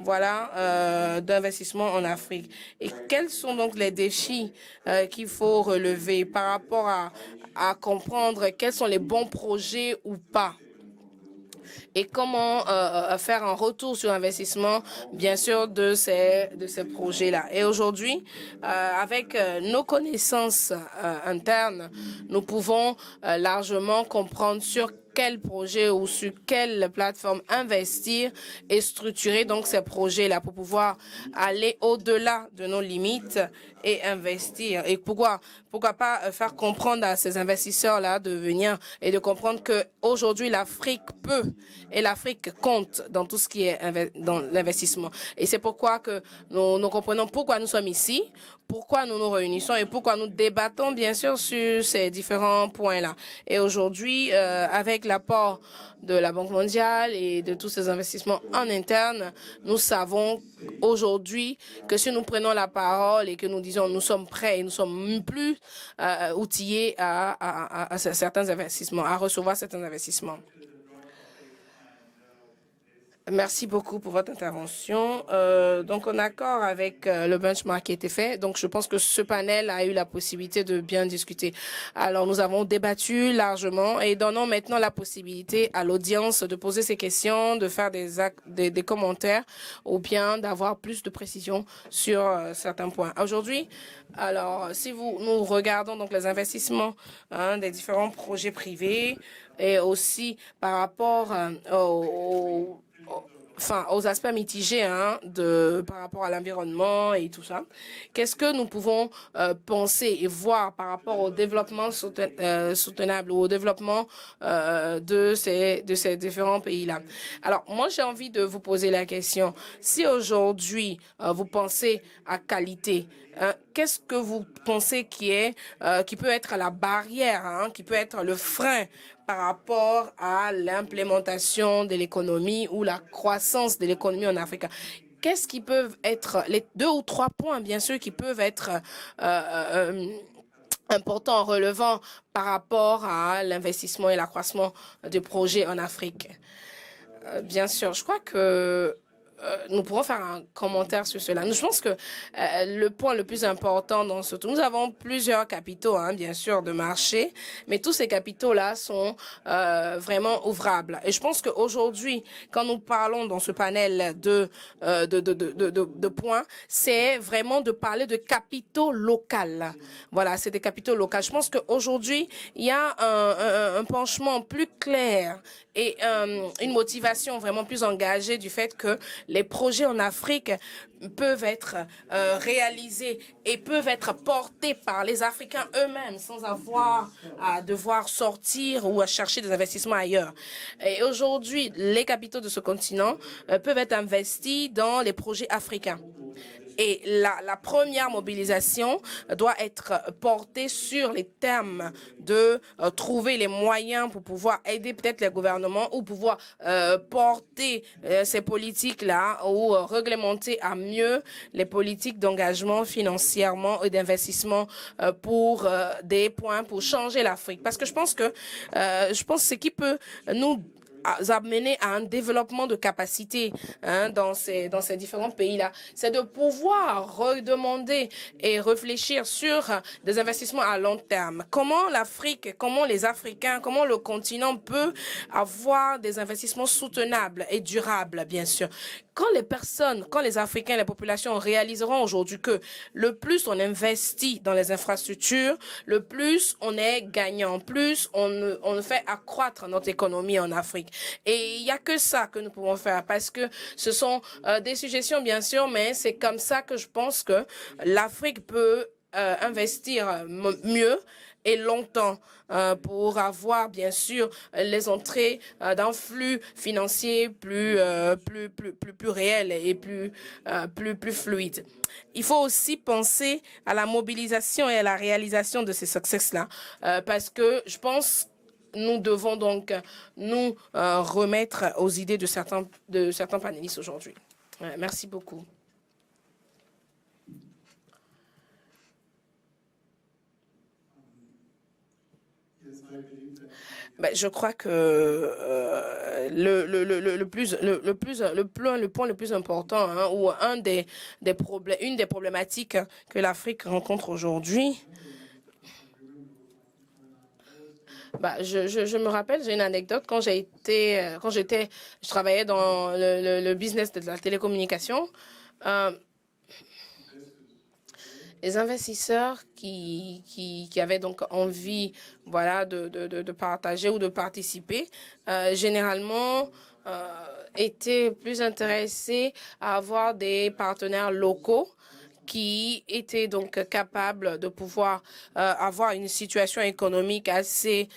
voilà, d'investissement en Afrique. Et quels sont donc les défis qu'il faut relever par rapport à comprendre quels sont les bons projets ou pas? et comment faire un retour sur investissement, bien sûr, de ces projets-là. Et aujourd'hui, avec nos connaissances internes, nous pouvons largement comprendre sur quel projet ou sur quelle plateforme investir et structurer donc ces projets-là pour pouvoir aller au-delà de nos limites et investir. Et pourquoi pas faire comprendre à ces investisseurs-là de venir et de comprendre que aujourd'hui l'Afrique peut et l'Afrique compte dans tout ce qui est dans l'investissement. Et c'est pourquoi que nous comprenons pourquoi nous sommes ici, pourquoi nous nous réunissons et pourquoi nous débattons bien sûr sur ces différents points-là. Et aujourd'hui, avec l'apport de la Banque mondiale et de tous ces investissements en interne, nous savons aujourd'hui que si nous prenons la parole et que nous disons nous sommes prêts et nous sommes plus outillés à certains investissements, à recevoir certains investissements. Merci beaucoup pour votre intervention. Donc, en accord avec le benchmark qui a été fait, donc je pense que ce panel a eu la possibilité de bien discuter. Alors, nous avons débattu largement et donnons maintenant la possibilité à l'audience de poser ses questions, de faire des commentaires ou bien d'avoir plus de précision sur certains points. Aujourd'hui, alors, si nous regardons donc les investissements des différents projets privés et aussi par rapport aux aspects mitigés par rapport à l'environnement et tout ça. Qu'est-ce que nous pouvons penser et voir par rapport au développement soutenable ou au développement de ces différents pays-là? Alors, moi, j'ai envie de vous poser la question. Si aujourd'hui, vous pensez à qualité, qu'est-ce que vous pensez qui peut être la barrière, qui peut être le frein par rapport à l'implémentation de l'économie ou la croissance de l'économie en Afrique? Qu'est-ce qui peuvent être les 2 ou 3 points, bien sûr, qui peuvent être importants, relevant par rapport à l'investissement et l'accroissement des projets en Afrique? Bien sûr, je crois que nous pourrons faire un commentaire sur cela. Je pense que le point le plus important dans ce tout, nous avons plusieurs capitaux, bien sûr, de marché, mais tous ces capitaux-là sont vraiment ouvrables. Et je pense qu'aujourd'hui, quand nous parlons dans ce panel de points, c'est vraiment de parler de capitaux locaux. Voilà, c'est des capitaux locaux. Je pense qu'aujourd'hui, il y a un penchement plus clair et une motivation vraiment plus engagée du fait que les projets en Afrique peuvent être réalisés et peuvent être portés par les Africains eux-mêmes sans avoir à devoir sortir ou à chercher des investissements ailleurs. Et aujourd'hui, les capitaux de ce continent peuvent être investis dans les projets africains. Et la première mobilisation doit être portée sur les termes de trouver les moyens pour pouvoir aider peut-être les gouvernements ou pouvoir porter ces politiques-là ou réglementer à mieux les politiques d'engagement financièrement et d'investissement pour des points pour changer l'Afrique. Parce que je pense que ce qui peut nous amener à un développement de capacité dans ces différents pays-là, c'est de pouvoir redemander et réfléchir sur des investissements à long terme. Comment l'Afrique, comment les Africains, comment le continent peut avoir des investissements soutenables et durables, bien sûr. Quand les Africains, les populations réaliseront aujourd'hui que le plus on investit dans les infrastructures, le plus on est gagnant, plus on fait accroître notre économie en Afrique. Et il n'y a que ça que nous pouvons faire parce que ce sont des suggestions, bien sûr, mais c'est comme ça que je pense que l'Afrique peut investir mieux et longtemps pour avoir bien sûr les entrées d'un flux financier plus réel et plus fluide. Il faut aussi penser à la mobilisation et à la réalisation de ces succès-là parce que je pense nous devons donc nous remettre aux idées de certains panélistes aujourd'hui. Merci beaucoup. Je crois que le point le plus important ou une des problématiques que l'Afrique rencontre aujourd'hui, Je me rappelle, j'ai une anecdote quand je travaillais dans le business de la télécommunication. Euh, les investisseurs qui avaient donc envie, voilà, de partager ou de participer, généralement étaient plus intéressés à avoir des partenaires locaux qui étaient donc capables de pouvoir avoir une situation économique assez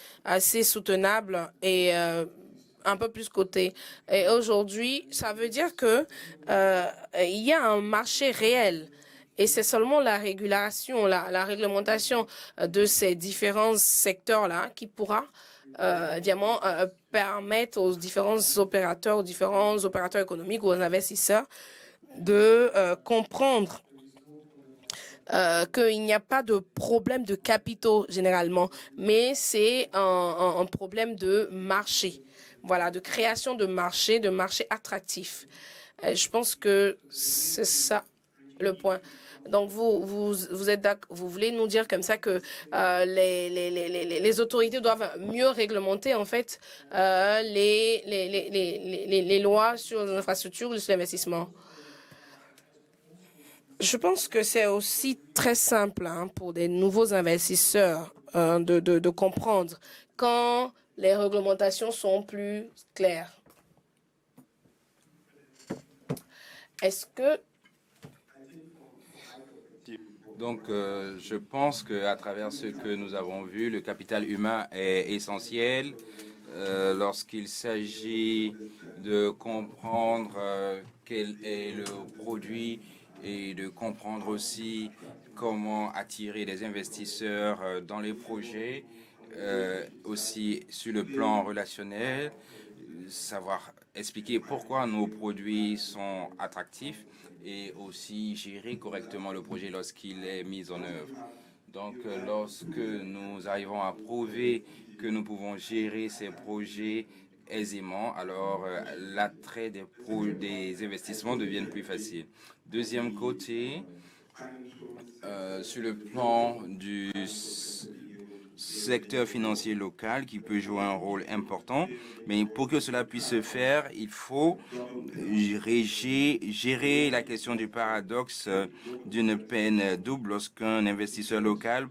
soutenable et un peu plus cotée. Et aujourd'hui, ça veut dire que il y a un marché réel. Et c'est seulement la régulation, la réglementation de ces différents secteurs-là qui pourra évidemment permettre aux différents opérateurs économiques ou aux investisseurs de comprendre qu'il n'y a pas de problème de capitaux généralement, mais c'est un problème de marché. Voilà, de création de marché attractif. Je pense que c'est ça le point. Donc, vous voulez nous dire comme ça que les autorités doivent mieux réglementer, en fait, les lois sur les infrastructures ou sur l'investissement. Je pense que c'est aussi très simple pour des nouveaux investisseurs de comprendre quand les réglementations sont plus claires. Est-ce que... Donc, je pense qu'à travers ce que nous avons vu, le capital humain est essentiel lorsqu'il s'agit de comprendre quel est le produit et de comprendre aussi comment attirer des investisseurs dans les projets, aussi sur le plan relationnel, savoir expliquer pourquoi nos produits sont attractifs et aussi gérer correctement le projet lorsqu'il est mis en œuvre. Donc, lorsque nous arrivons à prouver que nous pouvons gérer ces projets aisément, alors l'attrait des investissements devient plus facile. Deuxième côté, sur le plan du secteur financier local qui peut jouer un rôle important, mais pour que cela puisse se faire, il faut gérer la question du paradoxe d'une peine double lorsqu'un investisseur local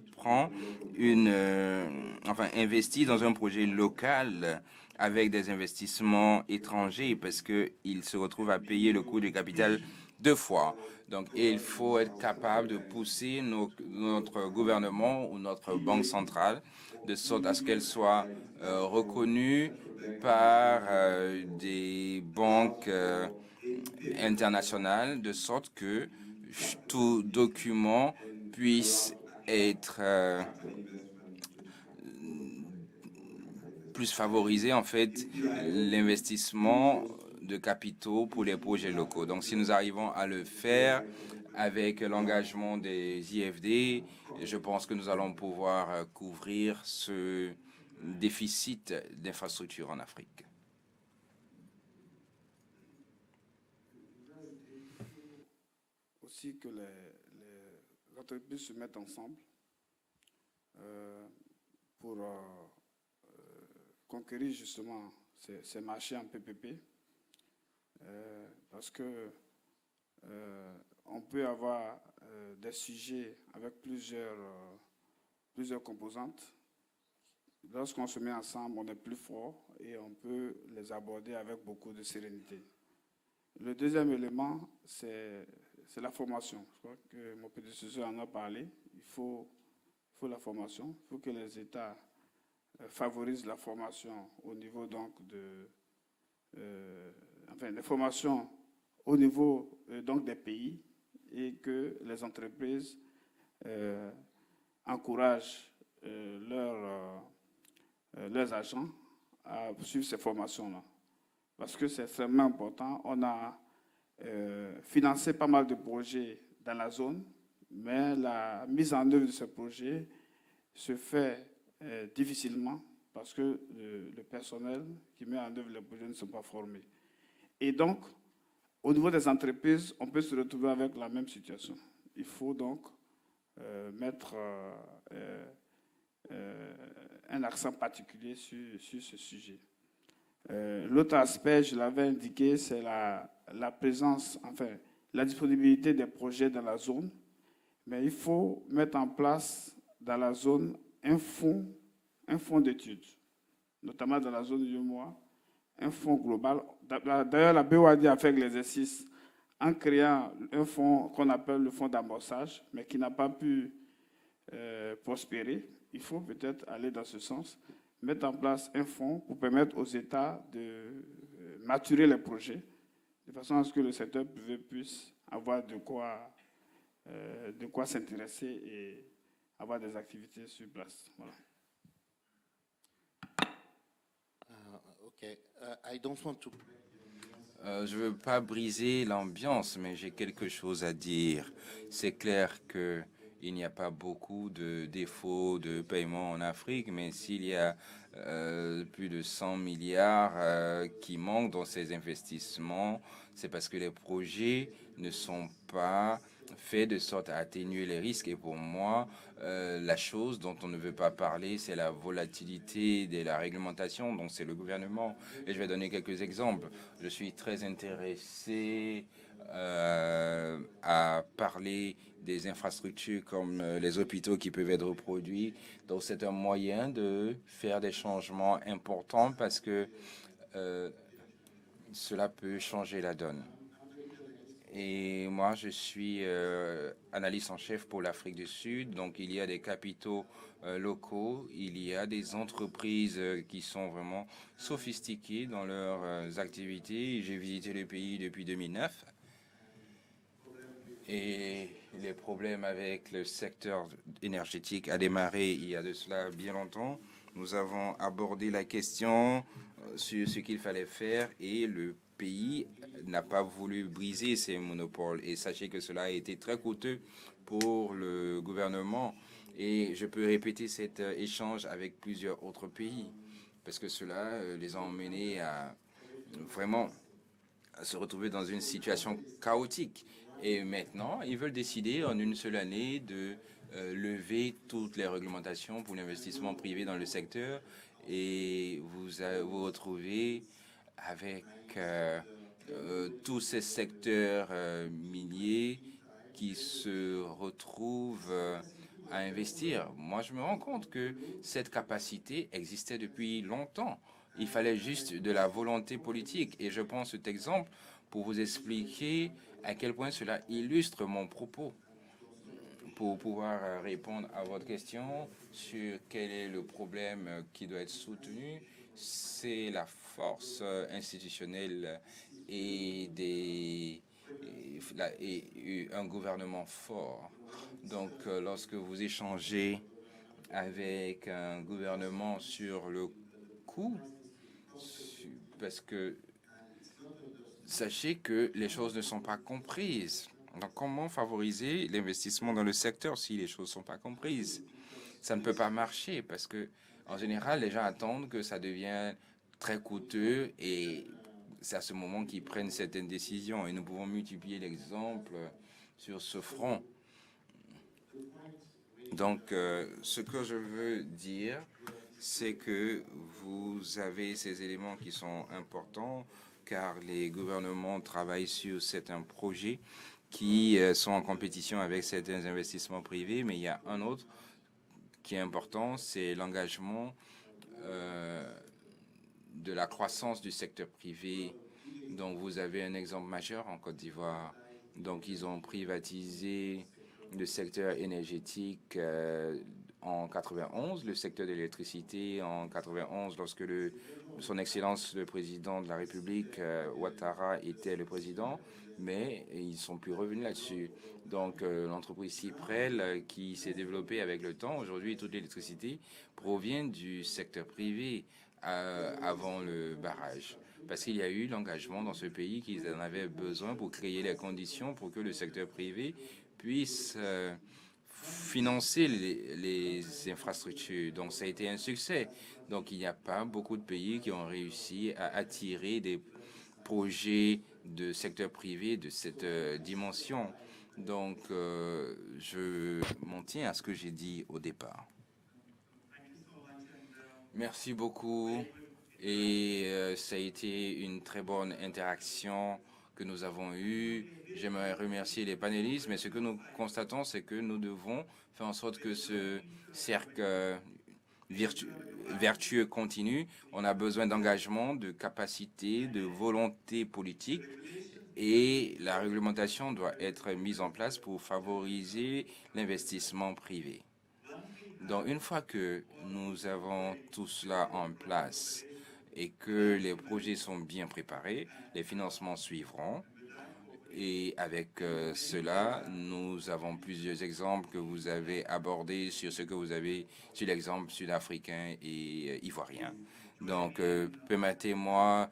investit dans un projet local avec des investissements étrangers parce qu'il se retrouve à payer le coût du capital deux fois. Donc, il faut être capable de pousser notre gouvernement ou notre banque centrale de sorte à ce qu'elle soit reconnue par des banques internationales, de sorte que tout document puisse être plus favoriser en fait l'investissement de capitaux pour les projets locaux. Donc si nous arrivons à le faire avec l'engagement des IFD, je pense que nous allons pouvoir couvrir ce déficit d'infrastructures en Afrique. Aussi que les entreprises se mettent ensemble pour conquérir justement ces marchés en PPP, parce que on peut avoir des sujets avec plusieurs composantes. Lorsqu'on se met ensemble, on est plus fort et on peut les aborder avec beaucoup de sérénité. Le deuxième élément, c'est la formation. Je crois que mon prédécesseur en a parlé. Il faut la formation. Il faut que les États favorisent la formation au niveau donc la formation au niveau donc des pays et que les entreprises encouragent leurs agents à suivre ces formations-là. Parce que c'est extrêmement important. On a financé pas mal de projets dans la zone, mais la mise en œuvre de ces projets se fait difficilement parce que le personnel qui met en œuvre les projets ne sont pas formés. Et donc, au niveau des entreprises, on peut se retrouver avec la même situation. Il faut donc mettre un accent particulier sur ce sujet. L'autre aspect, je l'avais indiqué, c'est la présence, enfin, la disponibilité des projets dans la zone. Mais il faut mettre en place dans la zone un fonds d'études, notamment dans la zone du mois, un fonds global. D'ailleurs, la BOAD a fait l'exercice en créant un fonds qu'on appelle le fonds d'amorçage, mais qui n'a pas pu prospérer. Il faut peut-être aller dans ce sens, mettre en place un fonds pour permettre aux États de maturer les projets, de façon à ce que le secteur privé puisse avoir de quoi s'intéresser et avoir des activités sur place. Voilà. I don't want to. Je ne veux pas briser l'ambiance, mais j'ai quelque chose à dire. C'est clair qu'il n'y a pas beaucoup de défauts de paiement en Afrique, mais s'il y a plus de 100 milliards qui manquent dans ces investissements, c'est parce que les projets ne sont pas faits de sorte à atténuer les risques. Et pour moi, la chose dont on ne veut pas parler, c'est la volatilité de la réglementation, donc c'est le gouvernement. Et je vais donner quelques exemples. Je suis très intéressé à parler des infrastructures comme les hôpitaux qui peuvent être reproduits. Donc c'est un moyen de faire des changements importants parce que cela peut changer la donne. Et moi, je suis analyste en chef pour l'Afrique du Sud. Donc, il y a des capitaux locaux, il y a des entreprises qui sont vraiment sophistiquées dans leurs activités. J'ai visité le pays depuis 2009. Et les problèmes avec le secteur énergétique a démarré il y a de cela bien longtemps. Nous avons abordé la question sur ce qu'il fallait faire et le pays n'a pas voulu briser ces monopoles. Et sachez que cela a été très coûteux pour le gouvernement. Et je peux répéter cet échange avec plusieurs autres pays parce que cela les a emmenés à vraiment se retrouver dans une situation chaotique. Et maintenant, ils veulent décider en une seule année de lever toutes les réglementations pour l'investissement privé dans le secteur. Et vous retrouvez avec tous ces secteurs miniers qui se retrouvent à investir. Moi, je me rends compte que cette capacité existait depuis longtemps. Il fallait juste de la volonté politique. Et je prends cet exemple pour vous expliquer à quel point cela illustre mon propos. Pour pouvoir répondre à votre question sur quel est le problème qui doit être soutenu, c'est la force institutionnelle et un gouvernement fort. Donc, lorsque vous échangez avec un gouvernement sur le coût, parce que sachez que les choses ne sont pas comprises. Donc, comment favoriser l'investissement dans le secteur si les choses ne sont pas comprises? Ça ne peut pas marcher parce que, en général, les gens attendent que ça devienne très coûteux et c'est à ce moment qu'ils prennent certaines décisions. Et nous pouvons multiplier l'exemple sur ce front. Donc, ce que je veux dire, c'est que vous avez ces éléments qui sont importants car les gouvernements travaillent sur certains projets qui sont en compétition avec certains investissements privés, mais il y a un autre qui est important, c'est l'engagement de la croissance du secteur privé. Donc, vous avez un exemple majeur en Côte d'Ivoire. Donc, ils ont privatisé le secteur énergétique en 91, le secteur de l'électricité en 91, lorsque son Excellence le président de la République, Ouattara, était le président, mais ils ne sont plus revenus là-dessus. Donc, l'entreprise Cyprel, qui s'est développée avec le temps, aujourd'hui, toute l'électricité provient du secteur privé avant le barrage. Parce qu'il y a eu l'engagement dans ce pays qu'ils en avaient besoin pour créer les conditions pour que le secteur privé puisse financer les infrastructures. Donc, ça a été un succès. Donc, il n'y a pas beaucoup de pays qui ont réussi à attirer des projets de secteur privé de cette dimension. Donc, je m'en tiens à ce que j'ai dit au départ. Merci beaucoup. Et ça a été une très bonne interaction que nous avons eue. J'aimerais remercier les panélistes, mais ce que nous constatons, c'est que nous devons faire en sorte que ce cercle vertueux continue. On a besoin d'engagement, de capacité, de volonté politique. Et la réglementation doit être mise en place pour favoriser l'investissement privé. Donc, une fois que nous avons tout cela en place et que les projets sont bien préparés, les financements suivront. Et avec cela, nous avons plusieurs exemples que vous avez abordés sur ce que vous avez, sur l'exemple sud-africain et ivoirien. Donc, permettez-moi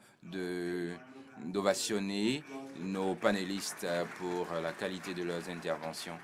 d'ovationner nos panélistes pour la qualité de leurs interventions.